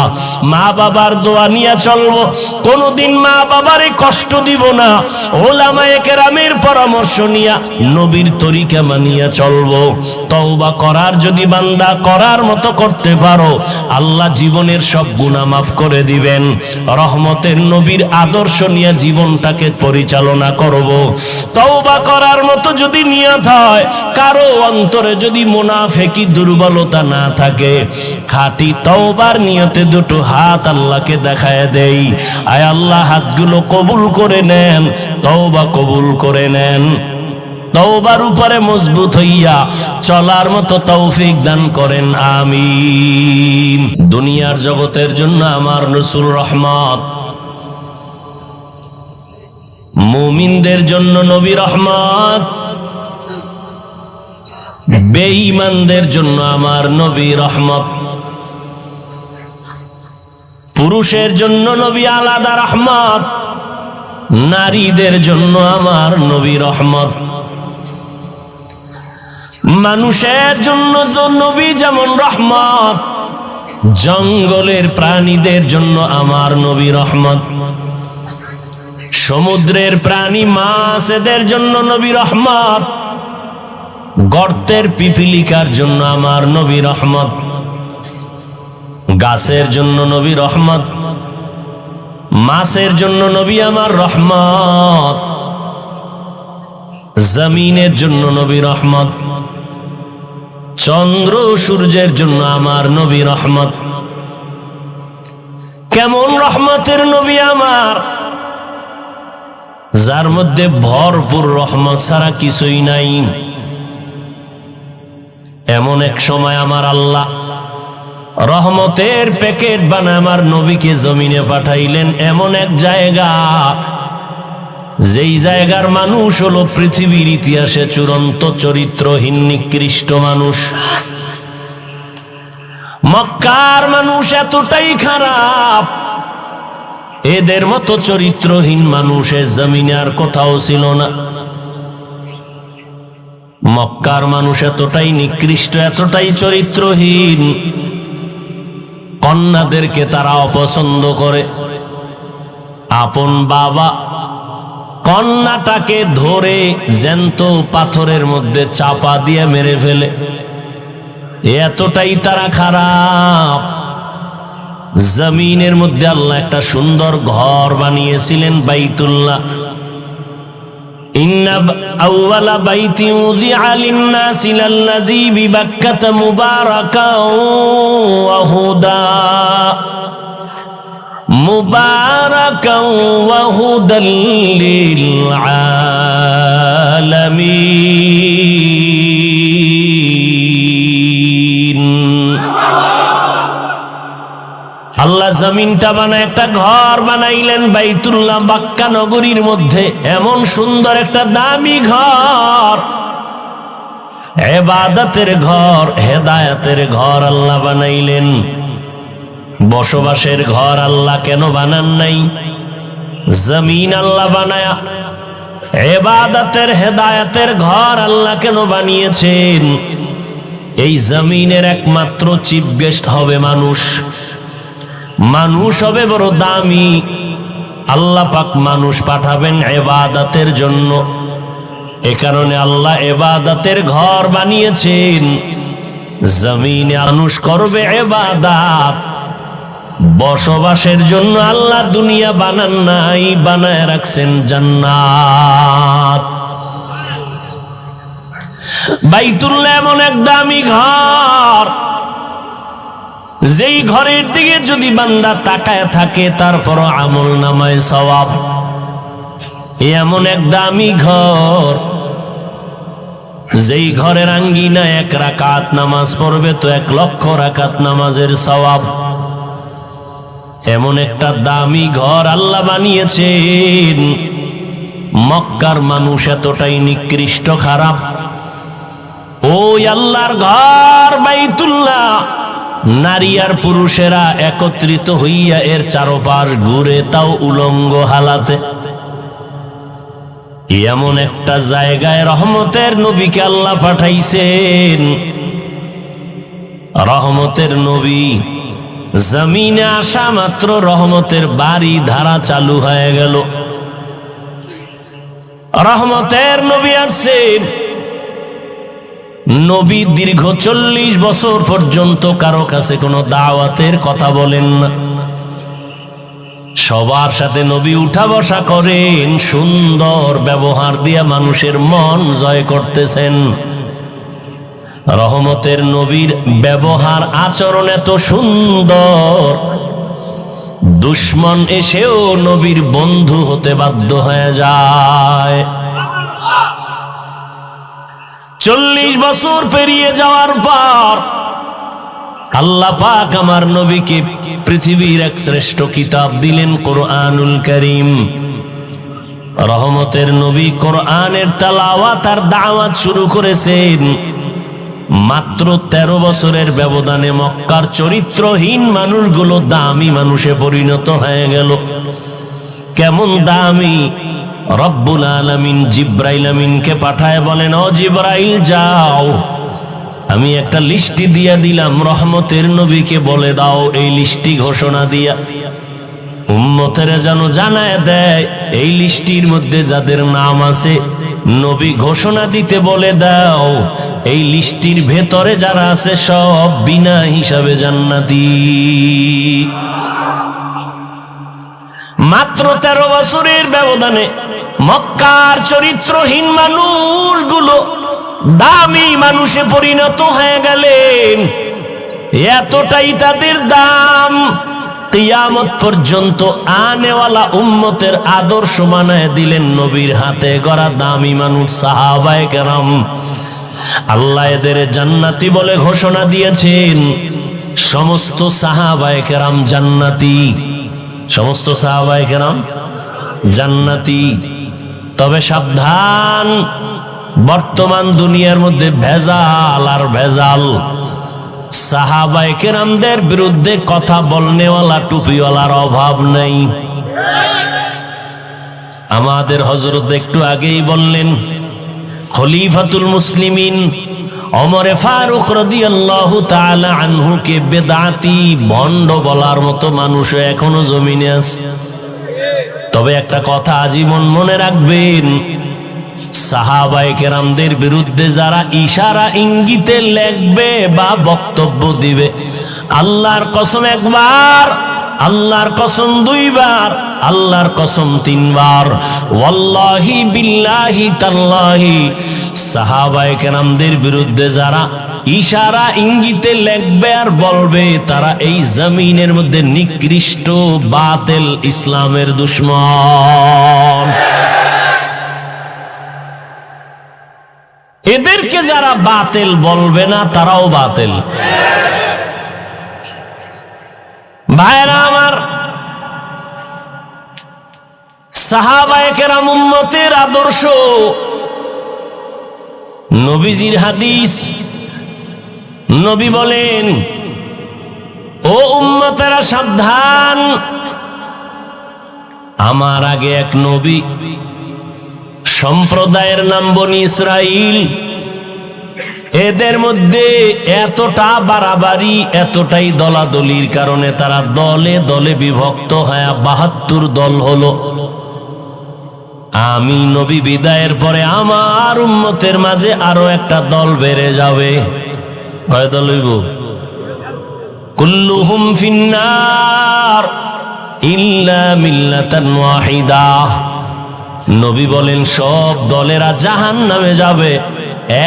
মা বাবার দোয়া নিয়ে চলবো, কোনোদিন মা বাবারে কষ্ট দিব না, ওলামায়ে কেরামের পরামর্শ নিয়া নবীর তরিকা মানিয়া চলবো। তওবা করার যদি বান্দা করার মতো করতে পারো, আল্লাহ জীবনের সব গুনাহ মাফ করে দিবেন। রহমতের নবীর আদর্শ নিয়ে জীবনটাকে পরিচালনা করব। তওবা করার মতো যদি নিয়ত হয়, কারো অন্তরে যদি মুনাফিকি দুর্বলতা না থাকে, খাঁটি তওবার নিয়তে দুটো হাত আল্লাহকে দেখায় দেই। আয় আল্লাহ, হাতগুলো কবুল করে নেন, তওবা কবুল করে নেন। তওবার উপরে মজবুত হইয়া চলার মতো তৌফিক দান করেন, আমিন। দুনিয়ার জগতের জন্য আমার রাসূল রহমত, মুমিনদের জন্য নবী রহমত, বেঈমানদের জন্য আমার নবী রহমত। পুরুষের জন্য নবী আলাদা রহমত, নারীদের জন্য আমার নবী রহমত। মানুষের জন্য নবী যেমন রহমত, জঙ্গলের প্রাণীদের জন্য আমার নবী রহমত। সমুদ্রের প্রাণী মাছ এদের জন্য নবী রহমত, গর্তের পিপিলিকার জন্য আমার নবী রহমত। গাছের জন্য নবী রহমত, মাছের জন্য নবী আমার রহমত, জমিনের জন্য নবী রহমত, চন্দ্র সূর্যের জন্য আমার নবী রহমত। কেমন রহমতের নবী আমার, যার মধ্যে ভরপুর রহমত ছাড়া কিছুই নাই। এমন এক সময় আমার আল্লাহ রহমতের প্যাকেট বানায় আমার নবীকে জমিনে পাঠাইলেন এমন এক জায়গা, যেই জায়গার মানুষ হলো পৃথিবীর ইতিহাসে চূড়ান্ত চরিত্রহীন নিকৃষ্ট মানুষ। মক্কার মানুষ এতটাই খারাপ, এদের মতো চরিত্রহীন মানুষের জমিনে আর কোথাও ছিল না। মক্কার মানুষ এতটাই নিকৃষ্ট, এতটাই চরিত্রহীন, কন্যাদেরকে তারা অপছন্দ করে। আপন বাবা কন্যাটাকে ধরে জ্যান্ত পাথরের মধ্যে চাপা দিয়ে মেরে ফেলে, এতটাই তারা খারাপ। জমিনের মধ্যে আল্লাহ একটা সুন্দর ঘর বানিয়েছিলেন, বাইতুল্লাহ। ইন্না আউওয়ালা বাইতি উযিআ লিন-নাসি লাল্লাযী বিবাক্কাতা মুবারাকাও ওয়া হুদা মুবারাকাও ওয়া হুদাল লিল আলামিন। আল্লাহ জমিনটা বানায় একটা ঘর বানাইলেন বাইতুল্লাহ, মক্কা নগরীর মধ্যে। এমন সুন্দর একটা দামি ঘর, ইবাদতের ঘর, হেদায়েতের ঘর আল্লাহ বানাইলেন। বসবাসের ঘর আল্লাহ কেন বানান নাই? জমিন আল্লাহ বানায়া ইবাদতের হেদায়েতের ঘর আল্লাহ কেন বানিয়েছেন? এই জমিনের একমাত্র চিফ গেস্ট হবে মানুষ। মানুষ হবে বড় দামি। আল্লাহ পাক মানুষ পাঠাবেন ইবাদতের জন্য। এ কারণে আল্লাহ ইবাদতের ঘর বানিয়েছেন। জমিনে মানুষ করবে ইবাদত, বসবাসের জন্য আল্লাহ দুনিয়া বানান নাই, বানায় রাখছেন জান্নাত। বাইতুল্লাহ এমন এক দামি ঘর, যেই ঘরের দিকে যদি বান্দা তাকায় থাকে তারপর আমল নামায় সওয়াব। এমন এক দামি ঘর, যেই ঘরের আঙ্গিনায় 1 রাকাত নামাজ পড়বে তো 1 লক্ষ রাকাত নামাজের সওয়াব। এমন একটা দামি ঘর আল্লাহ বানিয়েছেন। মক্কার মানুষ এতটাই নিকৃষ্ট খারাপ, ওই আল্লাহর ঘর বাইতুল্লাহ নারী আর পুরুষেরা একত্রিত হইয়া এর চারপাশ ঘুরে, তাও উলঙ্গ হালাতে। এমন একটা জায়গায় রহমতের নবীকে আল্লাহ পাঠাইছেন। রহমতের নবী জমিনে আসা মাত্র রহমতের বাড়ি ধারা চালু হয়ে গেল। রহমতের নবী আসছেন। নবী দীর্ঘ 40 বছর পর্যন্ত কারো কাছে কোনো দাওয়াতের কথা বলেন না। সবার সাথে নবী উঠা বসা করেন, সুন্দর ব্যবহার দিয়ে মানুষের মন জয় করতেছেন। রহমতের নবীর ব্যবহার আচরণ এত সুন্দর, দুশ্মন এসেও নবীর বন্ধু হতে বাধ্য হয়ে যায়। 40 বছর পেরিয়ে যাওয়ার পর আল্লাহ পাক আমার নবীকে পৃথিবীর এক শ্রেষ্ঠ কিতাব দিলেন, কোরআনুল কারীম। রহমতের নবী কোরআনের তেলাওয়াত আর দাওয়াত শুরু করেছেন। মাত্র 13 বছরের ব্যবধানে মক্কার চরিত্রহীন মানুষগুলো দামি মানুষে পরিণত হয়ে গেল। কেমন দামি! রব্বুল আলামিন জিব্রাইল আমিনকে পাঠায় বলেন, ও জিব্রাইল যাও, আমি একটা লিস্টি দিয়া দিলাম, রহমতের নবীকে বলে দাও এই লিস্টি ঘোষণা দিয়া উম্মতের যেন জানায় দেয়, এই লিস্টির মধ্যে যাদের নাম আছে নবী ঘোষণা দিতে বলে দাও, এই লিস্টির ভেতরে যারা আছে সব বিনা হিসাবে জান্নাতি। মাত্র 13 বছরের ব্যবধানে মক্কার চরিত্রহীন মানুষগুলো দামি মানুষে পরিণত হয়ে গেলেন। এতটাই তাদের দাম, কিয়ামত পর্যন্ত আনেওয়ালা উম্মতের আদর্শ বানায় দিলেন নবীর হাতে গড়া দামি মানুষ সাহাবায়ে কেরাম। আল্লাহ এদের জান্নাতি বলে ঘোষণা দিয়েছেন। সমস্ত সাহাবায়ে কেরাম জান্নাতি, সমস্ত সাহাবায়ে কেরাম জান্নাতি। তবে সাবধান, বর্তমান দুনিয়ার মধ্যে ভেজাল আর ভেজাল। সাহাবায়ে কেরামদের বিরুদ্ধে কথা বলনেওয়ালা টুপিওয়ালার অভাব নেই। আমাদের হযরত একটু আগেই বললেন, খলিফাতুল মুসলিমিন ওমর ফারুক রাদিয়াল্লাহু তাআলা আনহুকে বেদাতি ভণ্ড বলার মতো মানুষ এখনো জমিনে আছে। তবে একটা কথা আজীবন মনে রাখবেন, সাহাবায়ে কেরামদের বিরুদ্ধে যারা ইশারা ইঙ্গিতে লেখবে বা বক্তব্য দিবে, আল্লাহর কসম একবার, আল্লাহর কসম দুইবার, আল্লাহর কসম তিনবার, ওয়াল্লাহি বিল্লাহি তাল্লাহি, সাহাবায়ে কেরামদের বিরুদ্ধে যারা ইশারা ইঙ্গিতে লেখবে আর বলবে, তারা এই জমিনের মধ্যে নিকৃষ্ট বাতিল ইসলামের দুশমন। এদেরকে যারা বাতিল বলবে না, তারাও বাতিল। ভাইরা আমার, সাহাবায়ে কেরাম উম্মতের আদর্শ, নবীজির হাদিস। নবী বলেন, ও উম্মতেরা সাবধান, আমার আগে এক নবী, সম্প্রদায়ের নাম বনি ইসরাইল। এদের মধ্যে এতটা বাড়াবাড়ি, এতটাই দলাদলির কারণে তারা দলে দলে বিভক্ত হয়ে ৭২ দল হলো। আমি নবী বিদায়ের পরে আমার উম্মতের মাঝে আরো একটা দল বেড়ে যাবে। কয় দল হইব? কুল্লুহুম ফিন্নার ইল্লা মিল্লাতান ওয়াহিদা। নবী বলেন, সব দলেরা জাহান্নামে যাবে,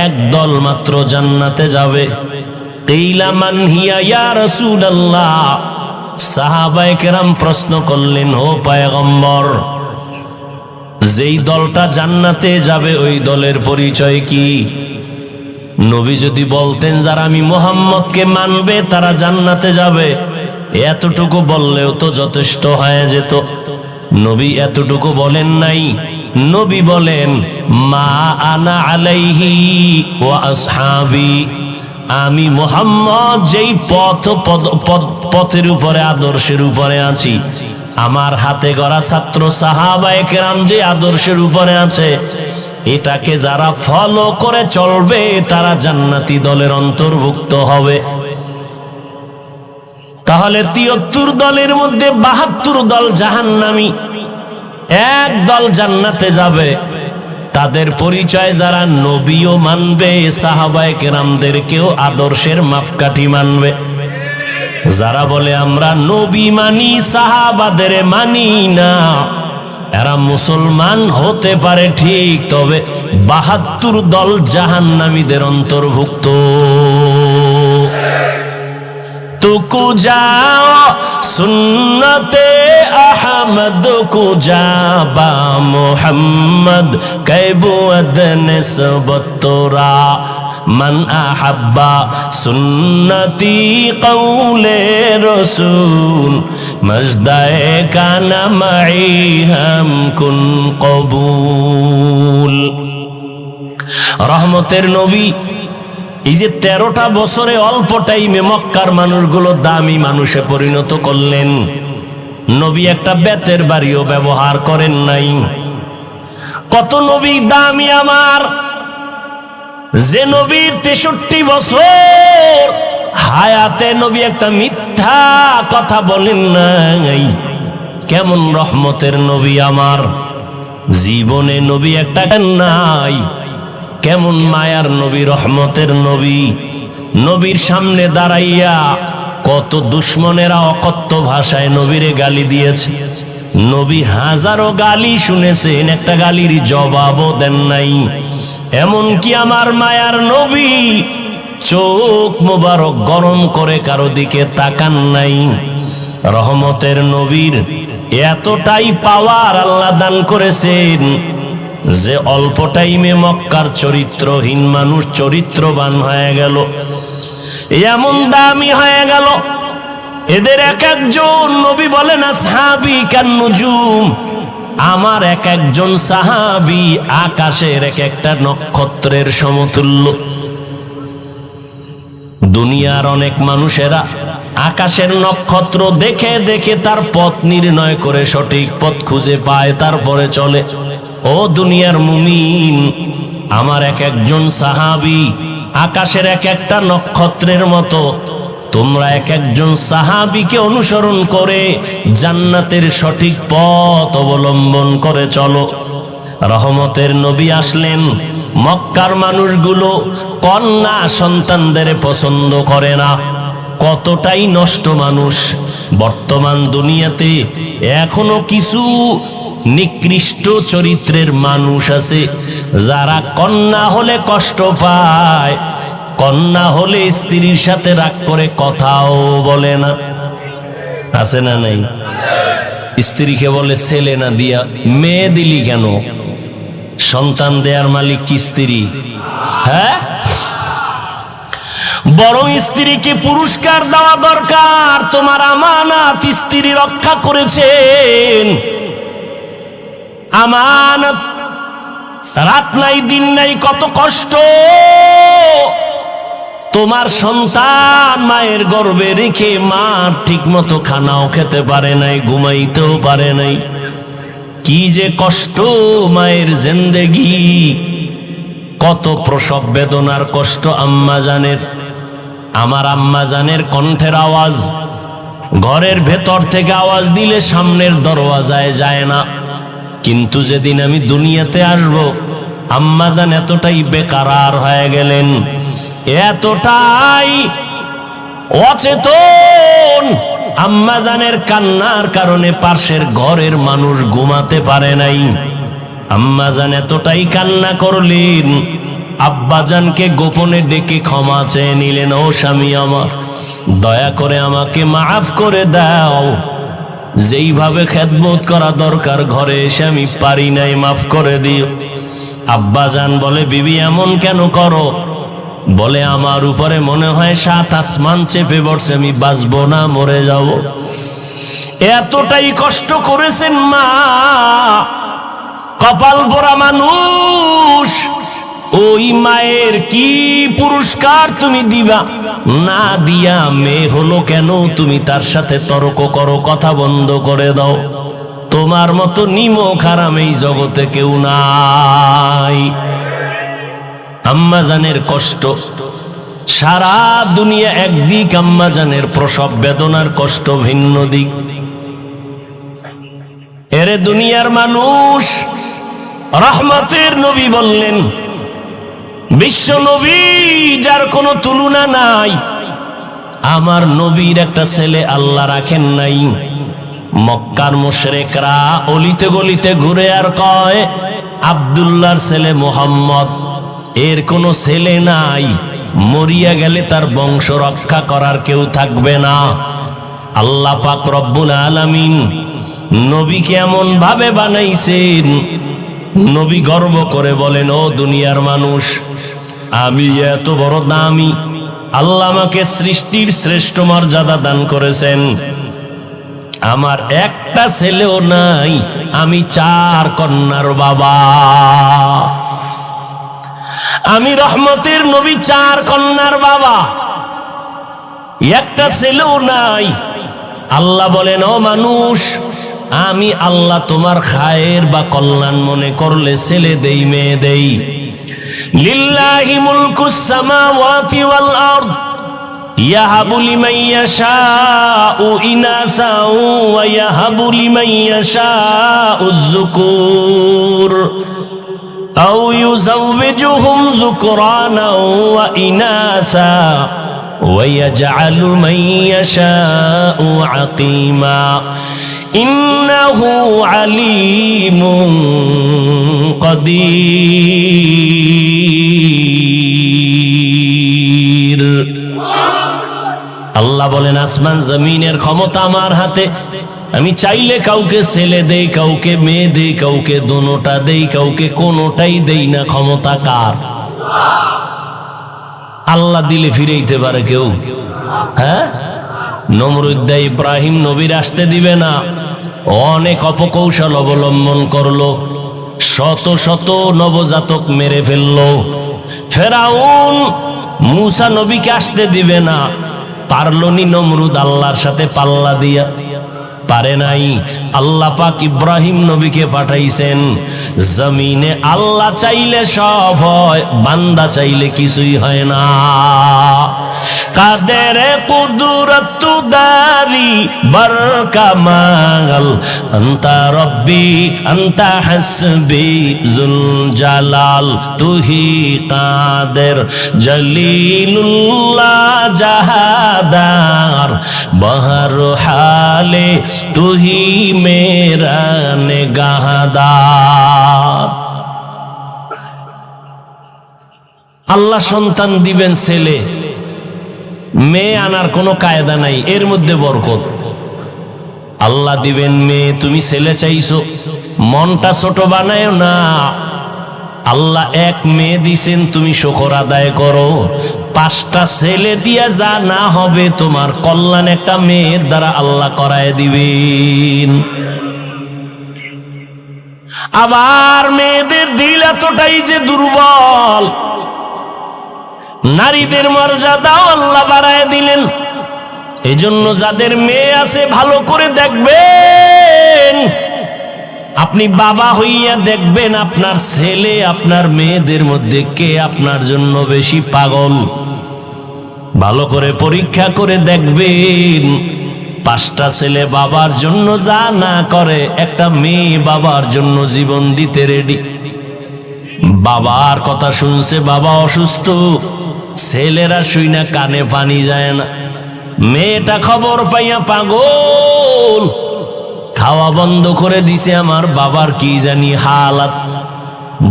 এক দল মাত্র জান্নাতে যাবে। কিলা মান হিয়া ইয়া রাসূলুল্লাহ। সাহাবায়ে কেরাম প্রশ্ন করলেন, ও পয়গম্বর, যেই দলটা জান্নাতে যাবে ওই দলের পরিচয় কি? নবী যদি বলতেন, যারা আমি মুহাম্মদকে মানবে তারা জান্নাতে যাবে, এতটুকু বললেও তো যথেষ্ট হয়ে যেত। নবী এতটুকু বলেন নাই। নবী বলেন, মা আনা আলাইহি ওয়া আসহাবি, আমি মুহাম্মদ যেই পথের উপরে, আদর্শের উপরে আছি, আমার হাতে গড়া ছাত্র সাহাবায়ে কেরাম যে আদর্শের উপরে আছে, এটাকে যারা ফলো করে চলবে তারা জান্নাতি দলের অন্তর্ভুক্ত হবে। তাহলে ৭৩ দলের মধ্যে ৭২ দল জাহান্নামী, এক দল জান্নাতে যাবে। তাদের পরিচয়, যারা নবীও মানবে, সাহাবায়ে কেরামদেরকেও আদর্শের মাপকাঠি মানবে। যারা বলে আমরা নবী মানি, সাহাবাদের মানি না, এরা মুসলমান হতে পারে ঠিক, তবে ৭২ দল জাহান্নামীদের অন্তর্ভুক্ত। तुकु जाओ सुन्नते अहमद को जाबा मोहम्मद कैबु अदन सबतरा मन अहब्बा सुन्नती कौले रसूल मजदाए काना माई हम कुन कबूल। रहमतेर नबी এই যে 13টা বছরে অল্প টাইমে মক্কার মানুষগুলো দামি মানুষে পরিণত করলেন। নবী একটা বেতের বাড়িও ব্যবহার করেন নাই। কত নবী দামি আমার, যে নবীর 63 বছর হায়াতে নবী একটা মিথ্যা কথা বলেন নাই। কেমন রহমতের নবী আমার, জীবনে নবী একটা নাই। কেমন মায়ার নবী, রহমতের নবী। নবীর সামনে দাঁড়াইয়া কত দুশ্মনেরা অকথ্য ভাষায় নবীরে গালি দিয়েছে। নবী হাজারো গালি শুনেছেন, একটা গালির জবাবও দেন নাই। এমন কি আমার মায়ার নবী চোখ মোবারক গরম করে কারো দিকে তাকান নাই। রহমতের নবীর এতটাই পাওয়ার আল্লাহ দান করেছেন যে অল্প টাইমে মক্কার চরিত্রহীন মানুষ চরিত্রবান হয়ে গেল। এমন দামি হয়ে গেল, এদের এক একজন নবী বলেন আসহাবী কান্নুজুম, আমার এক একজন সাহাবী আকাশের এক একটা নক্ষত্রের সমতুল্য। দুনিয়ার অনেক মানুষেরা আকাশের নক্ষত্র দেখে দেখে তার পথ নির্ণয় করে সঠিক পথ খুঁজে পায়, তারপরে চলে। ও দুনিয়ার মুমিন, আমার এক একজন সাহাবী আকাশের এক একটা নক্ষত্রের মতো। তোমরা এক একজন সাহাবীকে অনুসরণ করে জান্নাতের সঠিক পথ অবলম্বন করে চলো। রহমতের নবী আসলেন, মক্কার মানুষগুলো কন্যা সন্তানদের পছন্দ করে না। কতটাই নষ্ট মানুষ। বর্তমান দুনিয়াতে এখনো কিছু নিকৃষ্ট চরিত্রের মানুষ আছে যারা কন্যা হলে কষ্ট পায়, কন্যা হলে স্ত্রীর সাথে রাগ করে কথাও বলে না। আছে না নাই? স্ত্রীকে বলে ছেলে না দিয়া মেয়ে দিলি কেন? সন্তান দেয়ার মালিক কি স্ত্রী? হ্যাঁ, বরং স্ত্রীকে পুরস্কার দেওয়া দরকার। তোমার আমানত স্ত্রী রক্ষা করেছেন। আমানত, রাত নাই দিন নাই কত কষ্ট। তোমার সন্তান মায়ের গর্ভে রেখে মা ঠিক মতো খানাও খেতে পারে নাই, ঘুমাইতেও পারে নাই। কি যে কষ্ট মায়ের জিন্দেগি, কত প্রসব বেদনার কষ্ট আম্মা জানের। আমার আম্মা জানের কণ্ঠের আওয়াজ ঘরের ভেতর থেকে আওয়াজ দিলে সামনের দরওয়াজায় যায় না। কিন্তু যেদিন আমি দুনিয়াতে আসব, আম্মা জান এতটাই বেকারার হয়ে গেলেন, এতটাই অচেতন, আম্মা জানের কান্নার কারণে পাশের ঘরের মানুষ ঘুমাতে পারে নাই। আম্মা জান এতটাই কান্না করলেন, আব্বাজানকে গোপনে ডেকে ক্ষমা চেয়ে নিলেন, ও স্বামী আমার, দয়া করে আমাকে মাফ করে দাও। যেইভাবে খেদমত করা দরকার ঘরে এসে আমি পারি নাই, মাফ করে দিও। আব্বাজান বলে, বিবি এমন কেন করো? বলে, আমার উপরে মনে হয় 7 আসমান চেপে পড়ছে, আমি বাঁচবো না, মরে যাব। এতটাই কষ্ট করেছেন মা, কপাল পোড়া মানুষ। ওই মায়ের কি পুরস্কার তুমি দিবা? না দিয়া মেয়ে হলো কেন তুমি তার সাথে তর্ক করো, কথা বন্ধ করে দাও। তোমার মতো নিমক হারাম এই জগতে কেউ নাই। আম্মা জানের কষ্ট সারা দুনিয়া একদিক, আম্মা জানের প্রসব বেদনার কষ্ট ভিন্ন দিক। এরে দুনিয়ার মানুষ, রহমতের নবী বললেন, বিশ্ব নবী যার কোনো তুলনা নাই, আমার নবীর একটা ছেলে আল্লাহ রাখেন নাই। মক্কার মুশরিকরা অলিতে গলিতে ঘুরে আর কয়, আব্দুল্লাহর ছেলে মুহাম্মদ, এর কোনো ছেলে নাই, মরিয়া গেলে তার বংশ রক্ষা করার কেউ থাকবে না। আল্লাহ পাক রব্বুল আলামিন নবীকে এমন ভাবে বানাইছেন, নবী গর্ব করে বলেন, ও দুনিয়ার মানুষ, আমি এত বড় দামি, আল্লাহ আমাকে সৃষ্টির শ্রেষ্ঠ মর্যাদা দান করেছেন। আমার একটা ছেলেও নাই, আমি 4 কন্যার বাবা। আমি রহমতের নবী 4 কন্যার বাবা, একটা ছেলেও নাই। আল্লাহ বলেন, ও মানুষ, আমি আল্লাহ তোমার খায়ের বা কল্যাণ মনে করলে ছেলে দেই, মেয়ে দেই। লিল্লাহি মুলকুস সামাওয়াতি ওয়াল আরদ ইয়াহাবু লিমান ইয়াশাউ ইনাসা ওয়া ইয়াহাবু লিমান ইয়াশাউ যুকুর আও ইউযাওবিজুহুম যুকরানা ওয়া ইনাসা ওয়া ইয়াজআলু মান ইয়াশাউ আকিমা ইন্নাহু আলিমুন কাদির। আল্লাহ বলেন, আসমান জমিনের ক্ষমতা আমার হাতে। আমি চাইলে কাউকে ছেলে দেই, কাউকে মেয়ে দেই, কাউকে দোনোটা দেই, কাউকে কোনোটাই দেই না। ক্ষমতা কার? আল্লাহ দিলে ফিরাইতে পারে কেউ? হ্যাঁ, নমরুদ ইব্রাহিম নবীর আসতে দিবে না, অনেক অপকৌশল অবলম্বন করলো, শত শত নবজাতক মেরে ফেললো। ফেরাউন মুসা নবীকে আসতে দিবে না, পারলনি নমরুদ আল্লাহর সাথে পাল্লা দিয়া? পারে নাই। আল্লাহ পাক ইব্রাহিম নবীকে পাঠাইছেন। জমিনে আল্লাহ চাইলে সব হয়, বান্দা চাইলে কিছুই হয় না। কাদের কুদরত দারি বার কামাল, আনতা রব্বি আনতা হাসবি জুল জালাল, তুহি কাদের জলিলুল্লাহ জাহাদার, বহর হালে তুহি মেরা নেগাহদার। আল্লাহ সন্তান দিবেন ছেলে, মেয়ে আনার কোনো কায়দা নাই, এর মধ্যে বরকত। আল্লাহ দিবেন মেয়ে, তুমি ছেলে চাইছো, মনটা ছোট বানায় না। আল্লাহ এক মেয়ে দিছেন, তুমি শুকর আদায় করো। 5টা ছেলে দিয়া যা না হবে, তোমার কল্যাণ একটা মেয়ের দ্বারা আল্লাহ করায় দিবেন। আবার মেয়েদের দিল এতটাই যে দুর্বল, নারীদের মর্যাদাও আল্লাহ বাড়ায় দিলেন। এজন্য যাদের মেয়ে আছে ভালো করে দেখবেন। আপনি বাবা হইয়া দেখবেন আপনার ছেলে আপনার মেয়েদের মধ্যে কে আপনার জন্য বেশি পাগল। ভালো করে পরীক্ষা করে দেখবেন। 5টা ছেলে বাবার জন্য যা না করে, একটা মেয়ে বাবার জন্য জীবন দিতে রেডি। বাবার কথা শুনছে, বাবা অসুস্থ, ছেলেরা শুইনা কানে পানি যায় না। মেয়েটা খবর পাইয়া পাগল, খাওয়া বন্ধ করে দিছে, আমার বাবার কি জানি হালাত।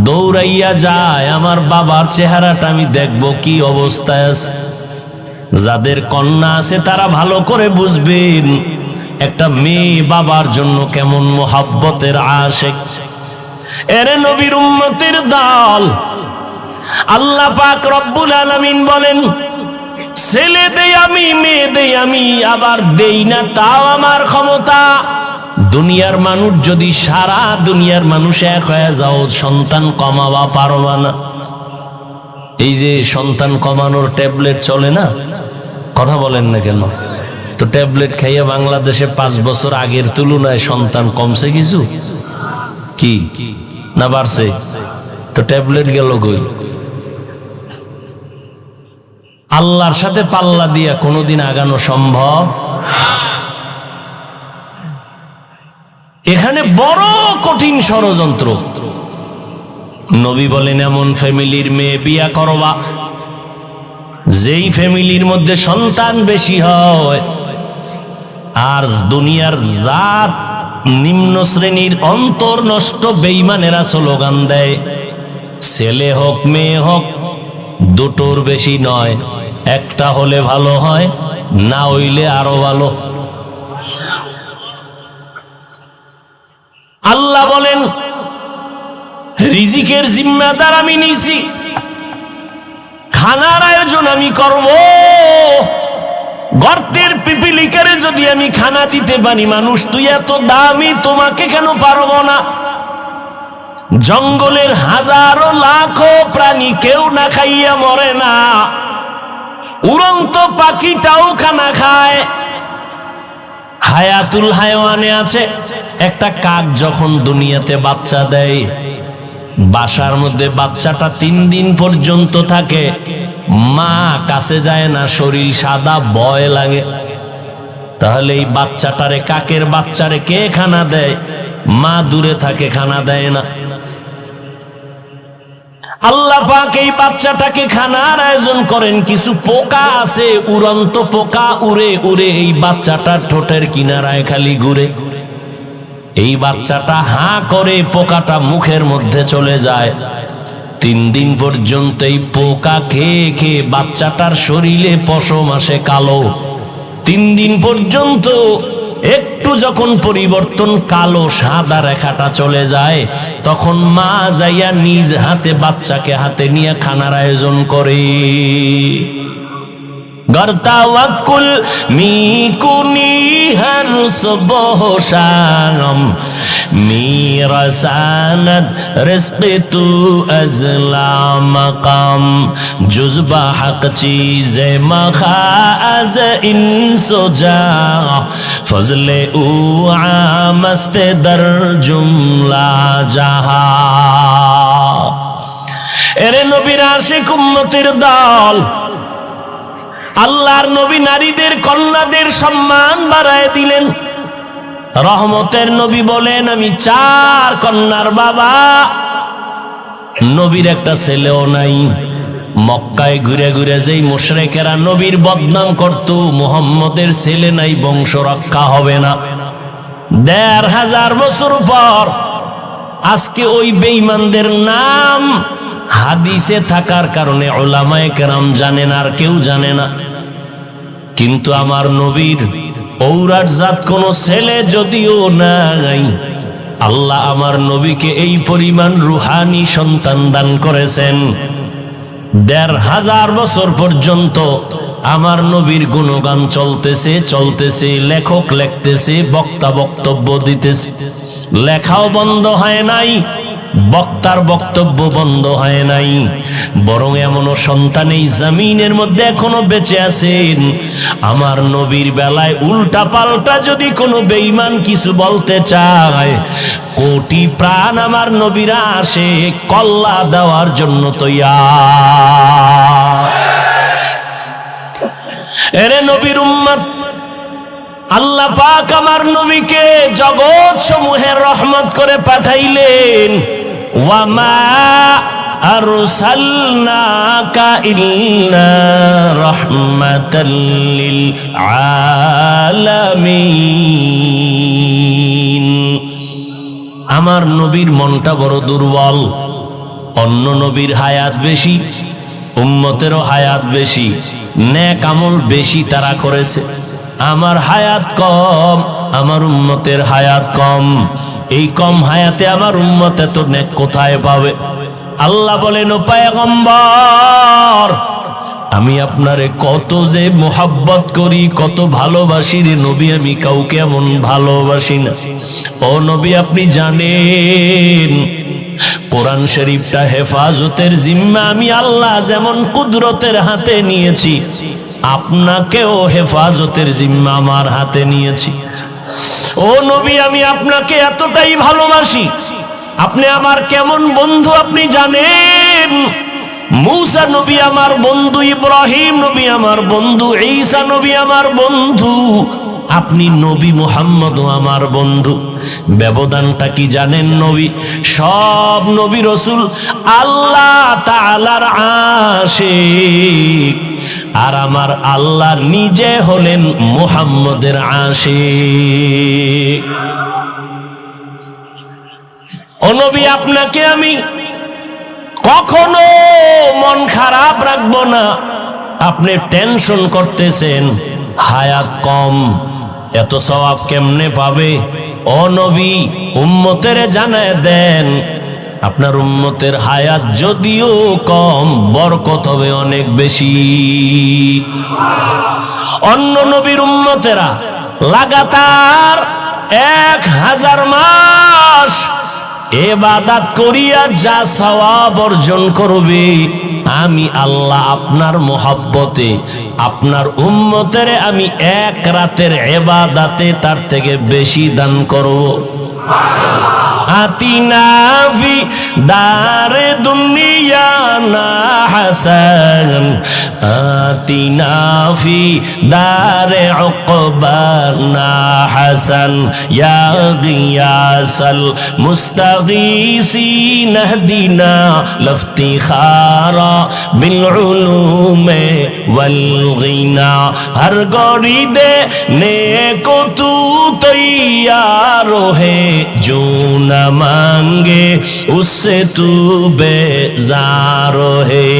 দৌড়াইয়া যায়, আমার বাবার চেহারাটা আমি দেখবো কি অবস্থায় আছে। যাদের কন্যা আছে তারা ভালো করে বুঝবেন একটা মেয়ে বাবার জন্য কেমন মোহাব্বতের আশিক। এরে নবীর উম্মতের দল, আল্লাহ পাক রব্বুল আলামিন বলেন, ছেলে দেই আমি, মেয়ে দেই আমি, আবার দেই না তাও আমার ক্ষমতা। দুনিয়ার মানুষ যদি সারা দুনিয়ার মানুষ এক হয়ে যাও, সন্তান কমাবা পারবা না। এই যে সন্তান কমানোর ট্যাবলেট চলে না, কথা বলেন না কেন? তো ট্যাবলেট খাইয়া বাংলাদেশে 5 বছর আগের তুলনায় সন্তান কমছে কিছু কি না বাড়ছে? তো ট্যাবলেট গেল কই? আল্লাহর সাথে পাল্লা দিয়া কোনোদিন আগানো সম্ভব? এখানে বড় কঠিন ষড়যন্ত্র। নবী বলেন, এমন ফ্যামিলির মেয়ে বিয়া করবা যেই ফ্যামিলির মধ্যে সন্তান বেশি হয়, আর দুনিয়ার জাত নিম্ন শ্রেণীর অন্তর নষ্ট বেঈমানেরা স্লোগান দেয়, ছেলে হোক মেয়ে হোক দুটোর বেশি নয়, একটা হলে ভালো হয়, না হইলে আরো ভালো। আল্লাহ বলেন, রিজিকের জিম্মাদার আমি নিছি, খানার আয়োজন আমি করব। গর্তের পিপিলিকারে যদি আমি খানা দিতে পারি, মানুষ তুই এত দামি, তোমাকে কেন পারবো না? জঙ্গলের হাজারো লাখো প্রাণী কেউ না খাইয়া মরে না, উড়ন্ত পাখিটাও খানা খায়। হায়াতুল হায়ওয়ানে আছে, একটা কাক যখন দুনিয়াতে বাচ্চা দেয়, বাসার মধ্যে বাচ্চাটা 3 দিন পর্যন্ত থাকে, মা কাছে যায় না, শরীর সাদা, ভয় লাগে। তাহলে এই বাচ্চাটারে, কাকের বাচ্চারে কে খানা দেয়? মা দূরে থাকে, খানা দেয় না। আল্লাহ পাক এই বাচ্চাটাকে খানার আয়োজন করেন। কিছু পোকা আছে, উড়ন্ত পোকা, উড়ে উড়ে এই বাচ্চাটার ঠোঁটের কিনারায় খালি ঘুরে। এই বাচ্চাটা হাঁ করে, পোকাটা মুখের মধ্যে চলে যায়। 3 দিন পর্যন্ত এই পোকা খেয়ে খেয়ে বাচ্চাটার শরীরে পশম আসে কালো। 3 দিন পর্যন্ত একটু যখন পরিবর্তন, কালো সাদা রেখাটা চলে যায়, তখন মা যাইয়া নিজ হাতে বাচ্চাকে হাতে নিয়ে খানার আয়োজন করে। গর্তাওয়াকুল মিকুনি হর সুবহ শাম মিরাসানাত রিজক তু আজলা মাকাম জুজবা হক চীজে মখাজ ইনসুজা ফজলে উ আমস্তে দর জুমলা জাহা। এরে নবীর আশিক উম্মতের দল, আল্লাহর নবী নারীদের কন্যাদের সম্মান বাড়ায় দিলেন। রহমতের নবী বলেন, আমি 4 কন্যার বাবা। নবীর একটা ছেলেও নাই। মক্কায় ঘুরে ঘুরে যেই মুশরিকেরা নবীর বদনাম করত, মুহাম্মদের ছেলে নাই, বংশ রক্ষা হবে না, 1500 বছর পর আজকে ওই বেঈমানদের নাম হাদিসে থাকার কারণে উলামায়ে কেরাম জানেন, আর কেউ জানে না। কিন্তু আমার নবীর ঔরাট জাত কোন ছেলে যদিও নাই, আল্লাহ আমার নবীকে এই পরিমাণ রুহানি সন্তান দান করেছেন। 1500 বছর পর্যন্ত আমার নবীর গুণগান চলতেছে চলতেছে, লেখক লিখতেছে, বক্তা বক্তব্য দিতেছে, লেখাও বন্ধ হয় নাই, বক্তার বক্তব্য বন্ধ হয় নাই। বরং এমনও সন্তান এই জমিনের মধ্যে এখনো বেঁচে আছেন। আমার নবীর বেলায় উল্টা পাল্টা যদি কোনো বেঈমান কিছু বলতে চায়, কোটি প্রাণ আমার নবীরা আসে কল্লা দেওয়ার জন্য তৈয়ার। এরে নবীর উম্মত, আল্লাহ পাক আমার নবীকে জগৎ সমূহের রহমত করে পাঠাইলেন। ওয়ামা আরসালনাকা ইল্লা রাহমাতাল লিল আলামিন। আমার নবীর মনটা বড় দুর্বল। অন্য নবীর হায়াত বেশি, উম্মতেরও হায়াত বেশি, নেক আমল বেশি তারা করেছে। আমার হায়াত কম, আমার উম্মতের হায়াত কম। এই কম হায়াতে আমার উম্মত এত নেক কোথায় পাবে? আল্লাহ বলেন, ও পয়গম্বর, আমি আপনারে কত যে মোহাব্বত করি, কত ভালোবাসি রে নবী, আমি কাউকে এমন ভালোবাসি না। ও নবী, আপনি জানেন কোরআন শরীফটা হেফাজতের জিম্মা আমি আল্লাহ যেমন কুদরতের হাতে নিয়েছি, আপনাকেও হেফাজতের জিম্মা আমার হাতে নিয়েছি। ও নবী, আমি আপনাকে এতটাই ভালোবাসি, আপনি আমার কেমন বন্ধু আপনি জানেন। মূসা নবী আমার বন্ধু, ইব্রাহিম নবী আমার বন্ধু, ঈসা নবী আমার বন্ধু, আপনি নবী মুহাম্মদও আমার বন্ধু। ব্যবধানটা কি জানেন? নবী, সব নবী রাসূল আল্লাহ তাআলার আশিক, আর আমার আল্লাহ নিজে হলেন মুহাম্মদের আশিক। ও নবী, আপনাকে আমি কখনো মন খারাপ রাখবো না। আপনি টেনশন করতেছেন, হায়াত কম, এত সওয়াব কেমনে পাবে? ও নবী, উম্মতের জানায় দেন, আপনার উম্মতের হায়াত যদিও কম, বরকত হবে অনেক বেশি। অন্য নবীর উম্মতেরা লাগাতার 1000 মাস ইবাদত করিয়া যা সওয়াব অর্জন করবে, আমি আল্লাহ আপনার মোহাব্বতে আপনার উম্মতের আমি 1 রাতের ইবাদতে তার থেকে বেশি দান করব। আতিনা ফি দারে দুনিয়া না হাসান, আতিনা ফি দারে উকবা না হাসান, ইয়া গিয়াসাল মুস্তাগীসিন ইহদিনা লফতিখারা বিল উলুমে ওয়াল গিনা। হর গড়ি দে নেকো তু তৈয়ার হে, जो न मांगे उससे तू बेजार है।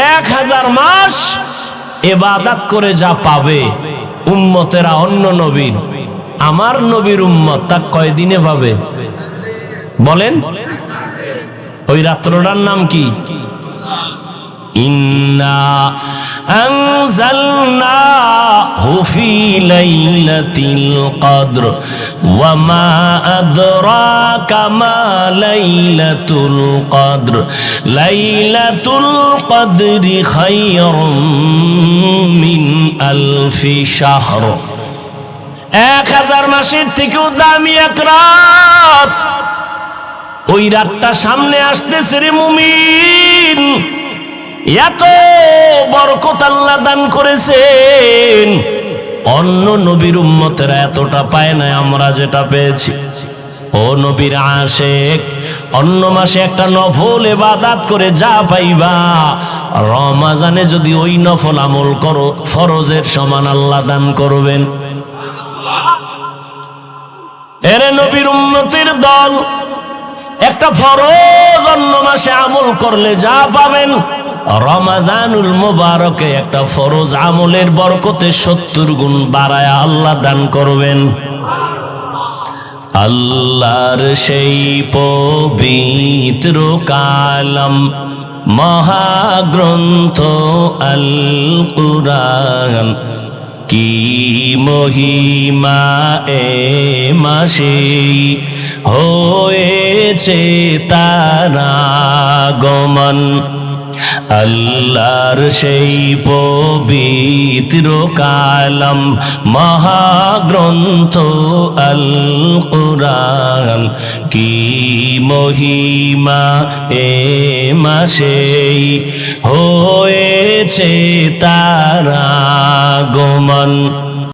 1000 মাস ইবাদত করে যা পাবে, উম্মতেরা অন্য নবীর, আমার নবীর উম্মত তা কয়দিনে পাবে বলেন? ওই রাত্রটার নাম কি? ইন্না আনজালনাহু ফি লাইলাতিল কদর ওয়া মা আদরাকা মা লাইলাতুল কদর লাইলাতুল কদরি খায়রুম মিন আলফি শাহর। 1000 মাসের থেকেও দামি এক রাত। ওই রাতটা সামনে আসতেছে রে মুমিন, এত বরকত আল্লাহ দান করেছেন, অন্য নবীর উম্মতেরা এতটা পায় না আমরা যেটা পেয়েছি। ও নবীর আশিক, অন্য মাসে একটা নফল ইবাদত করে যা পাইবা, রমজানে যদি ওই নফল আমল করো ফরজের সমান আল্লাহ দান করবেন। এরে নবীর উম্মতের দল, একটা ফরজ অন্য মাসে আমল করলে যা পাবেন, রমজানুল মুবারকে একটা ফরজ আমলের বরকতে 70 গুণ বাড়ায়া আল্লাহ দান করবেন। আল্লাহর সেই পবিত্র কালাম মহাগ্রন্থ আল কুরআন, কি মহিমা এ মাসে হয়েছে তার আগমন। আল্লাহর সেই পবিত্র কালাম মহাগ্রন্থ আল কুরআন, কি মহিমা এ মাসে হয়েছে তার আগমন।